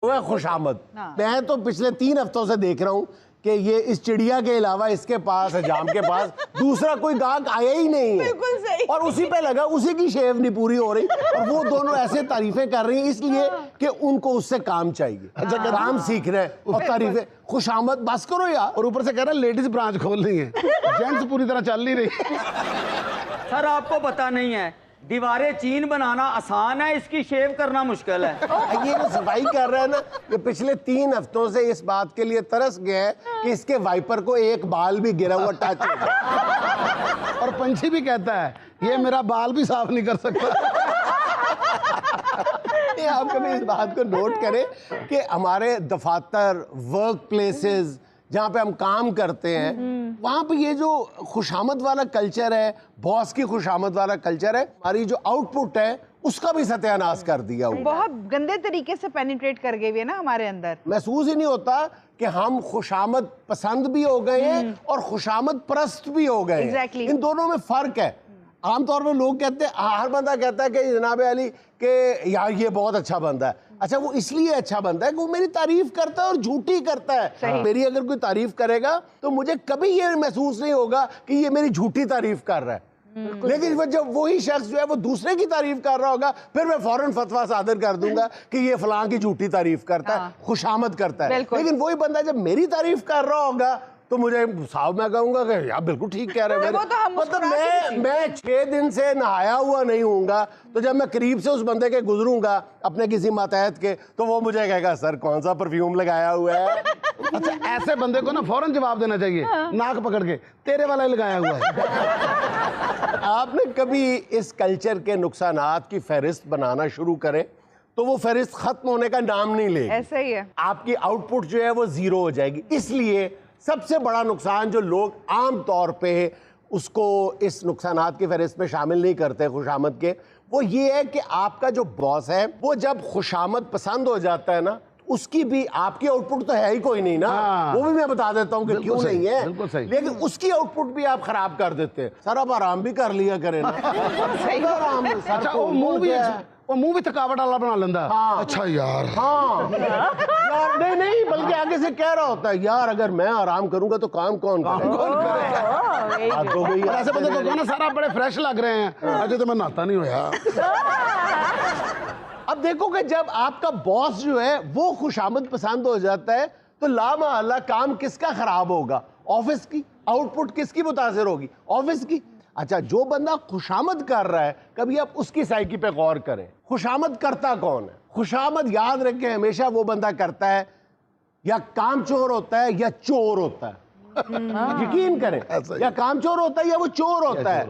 وہ خوش آمد. میں تو پچھلے 3 ہفتوں سے دیکھ رہا ہوں کہ یہ اس چڑیا کے علاوہ اس کے پاس حجام کے پاس دوسرا کوئی گاہک آیا ہی نہیں ہے. بالکل صحیح. اور اسی پہ لگا, اسی کی شیو نہیں پوری ہو رہی, اور وہ دونوں ایسے تعریفیں کر رہی ہیں اس لیے کہ ان کو اس سے کام چاہیے, کام سیکھ رہے ہیں اور تعریفیں. خوش آمد بس کرو یار. اور اوپر سے کہہ رہا ہے لیڈیز برانچ کھول رہی ہیں, جینٹس پوری طرح چل نہیں رہی. سر آپ کو پتہ نہیں ہے, دیواریں چین بنانا آسان ہے, اس کی شیو کرنا مشکل ہے. یہ جو صفائی کر رہا ہے نا, یہ پچھلے 3 ہفتوں سے اس بات کے لیے ترس گیا ہے کہ اس کے وائپر کو ایک بال بھی گرا ہوا ٹچ ہو جائے. اور پنچھی بھی کہتا ہے یہ میرا بال بھی صاف نہیں کر سکتا. آپ کبھی اس بات کو نوٹ کریں کہ ہمارے دفاتر, ورک پلیسز جہاں پہ ہم کام کرتے ہیں, وہاں پہ یہ جو خوشامد والا کلچر ہے, باس کی خوشامد والا کلچر ہے, ہماری جو آؤٹ پٹ ہے اس کا بھی ستیہ ناش کر دیا ہوا. بہت گندے طریقے سے پینیٹریٹ کر گئی ہے نا ہمارے اندر. محسوس ہی نہیں ہوتا کہ ہم خوشامد پسند بھی ہو گئے ہیں اور خوشامد پرست بھی ہو گئے ہیں. ان دونوں میں فرق ہے. عام طور پہ لوگ کہتے ہیں, ہر بندہ کہتا ہے کہ جناب علی کہ یار یہ بہت اچھا بندہ ہے. اچھا وہ اس لیے اچھا بندہ ہے کہ وہ میری تعریف کرتا ہے اور جھوٹی کرتا ہے. میری اگر کوئی تعریف کرے گا تو مجھے کبھی یہ محسوس نہیں ہوگا کہ یہ میری جھوٹی تعریف کر رہا ہے. لیکن جب وہی شخص جو ہے وہ دوسرے کی تعریف کر رہا ہوگا, پھر میں فوراً فتویٰ صادر کر دوں گا کہ یہ فلاں کی جھوٹی تعریف کرتا ہے, خوشامد کرتا ہے. لیکن وہی بندہ جب میری تعریف کر رہا ہوگا تو مجھے صاحب میں کہوں گا کہ یار بالکل ٹھیک کہہ رہے ہیں. مطلب میں 6 دن سے نہایا ہوا نہیں ہوں گا, تو جب میں قریب سے اس بندے کے گزروں گا اپنے کسی ماتحت کے, تو وہ مجھے کہے گا سر کون سا پرفیوم لگایا ہوا ہے. اچھا ایسے بندے کو نا فوراً جواب دینا چاہیے, ناک پکڑ کے, تیرے والا ہی لگایا ہوا ہے. آپ نے کبھی اس کلچر کے نقصانات کی فہرست بنانا شروع کریں تو وہ فہرست ختم ہونے کا نام نہیں لے گی. ایسا ہی ہے. آپ کی آؤٹ پٹ جو ہے وہ 0 ہو جائے گی. اس لیے سب سے بڑا نقصان جو لوگ عام طور پہ اس کو اس نقصانات کی فہرست میں شامل نہیں کرتے خوشامد کے, وہ یہ ہے کہ آپ کا جو باس ہے وہ جب خوشامد پسند ہو جاتا ہے نا, اس کی بھی آپ کی آؤٹ پٹ تو ہے ہی کوئی نہیں نا, وہ بھی میں بتا دیتا ہوں کہ کیوں نہیں ہے, لیکن اس کی آؤٹ پٹ بھی آپ خراب کر دیتے ہیں. سر آپ آرام بھی کر لیا کریں نا. اچھا وہ منہ بھی تھکاوٹ والا بنا لینا. اچھا یار, ہاں نہیں بلکہ آگے سے کہہ رہا ہوتا ہے یار اگر میں آرام کروں گا تو کام کون کرے. ایسے بندے کو کہنا سارا بڑے فریش لگ رہے ہیں, اجے تو میں نہاتا نہیں ہوا. اب دیکھو کہ جب آپ کا باس جو ہے وہ خوشامد پسند ہو جاتا ہے تو لا محالہ کام کس کا خراب ہوگا؟ آفس کی. آؤٹ پٹ کس کی متاثر ہوگی؟ آفس کی. اچھا جو بندہ خوشامد کر رہا ہے کبھی آپ اس کی سائیکی پہ غور کریں. خوشامد کرتا کون ہے؟ خوشامد یاد رکھیں ہمیشہ وہ بندہ کرتا ہے یا کام چور ہوتا ہے یا چور ہوتا ہے. یقین کریں, یا کام چور ہوتا ہے یا وہ چور ہوتا ہے,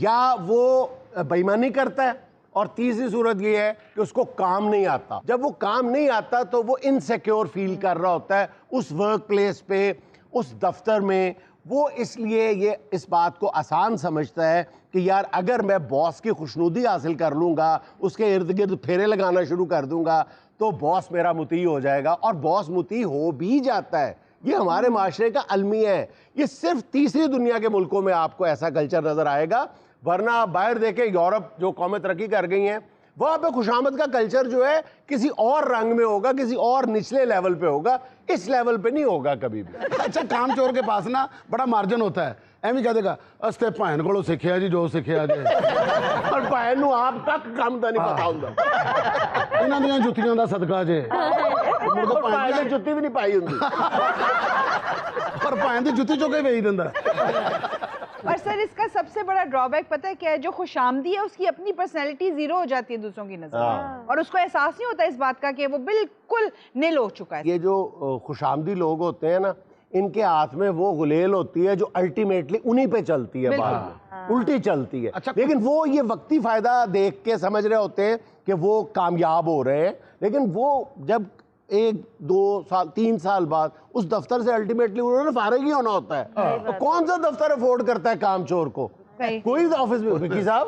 یا وہ بے ایمانی کرتا ہے, اور تیسری صورت یہ ہے کہ اس کو کام نہیں آتا. جب وہ کام نہیں آتا تو وہ انسیکیور فیل کر رہا ہوتا ہے اس ورک پلیس پہ, اس دفتر میں. وہ اس لیے یہ اس بات کو آسان سمجھتا ہے کہ یار اگر میں باس کی خوشنودی حاصل کر لوں گا, اس کے ارد گرد پھیرے لگانا شروع کر دوں گا, تو باس میرا مطیع ہو جائے گا. اور باس مطیع ہو بھی جاتا ہے. یہ ہمارے معاشرے کا المیہ ہے. یہ صرف تیسری دنیا کے ملکوں میں آپ کو ایسا کلچر نظر آئے گا, ورنہ آپ باہر دیکھیں یورپ جو قومیں ترقی کر گئی ہیں وہاں پہ خوشامد کا کلچر جو ہے کسی اور رنگ میں ہوگا, کسی اور نچلے لیول پہ ہوگا, اس لیول پہ نہیں ہوگا کبھی بھی. اچھا کام چور کے پاس نا بڑا مارجن ہوتا ہے, ایویں کہہ دے گا استے بھین کولوں سکھیا جی جو سکھیا جی, اور بھین نو آپ تک کام دا نہیں پتا ہوندا, انہاں دیاں جُتیاں دا صدقہ جے, اور بھین نے جُتی بھی نہیں پائی ہوندی, اور بھین دی جُتی چوکے ویچ دیندا. اور سر اس کا سب سے بڑا ڈرا بیک پتہ ہے کیا ہے؟ جو خوش آمدی ہے اس کی اپنی پرسنالٹی 0 ہو جاتی ہے دوسروں کی نظر میں, اور اس کو احساس نہیں ہوتا اس بات کا کہ وہ بالکل نل ہو چکا ہے. یہ جو خوش آمدی لوگ ہوتے ہیں نا, ان کے ہاتھ میں وہ غلیل ہوتی ہے جو الٹیمیٹلی انہی پہ چلتی ہے, بعد میں الٹی چلتی ہے. لیکن وہ یہ وقتی فائدہ دیکھ کے سمجھ رہے ہوتے ہیں کہ وہ کامیاب ہو رہے ہیں, لیکن وہ جب 1 2 سال 3 سال بعد اس دفتر سے الٹیمیٹلی انہوں نے فارغ ہی ہونا ہوتا ہے. تو کون سا دفتر افورڈ کرتا ہے کام چور کو؟ کوئی آفس میں وکی صاحب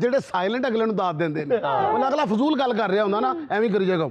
ਜਿਹੜੇ ਸਾਇਲੈਂਟ ਅਗਲੇ ਨੂੰ ਦਾਤ ਦਿੰਦੇ ਨੇ। ਉਹ ਅਗਲਾ ਫਜ਼ੂਲ ਗੱਲ ਕਰ ਰਿਹਾ ਹੁੰਦਾ ਨਾ, ਐਵੇਂ ਕਰੀ ਜਾਏਗਾ।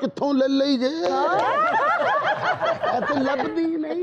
ਕਿੱਥੋਂ ਲੈ ਲਈ ਜੇ ਤੇ ਲੱਭਦੀ ਨਹੀਂ।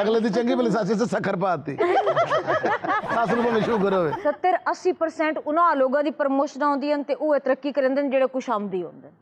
ਅਗਲੇ ਦੀ ਚੰਗੀ ਭਲੀ ਸੱਸ ਸਖਰ ਪਾਤੀ, ਸੱਸ ਨੂੰ ਭਾਵੇਂ ਸ਼ੂਗਰ ਹੋਵੇ। 70-80% ਉਹਨਾਂ ਲੋਕਾਂ ਦੀ ਪ੍ਰਮੋਸ਼ਨ ਆਉਂਦੀ ਹਨ ਤੇ ਉਹ ਤਰੱਕੀ ਕਰਦੇ ਨੇ ਜਿਹੜੇ ਖੁਸ਼ਾਮਦੀ ਹੁੰਦੇ।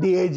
DAG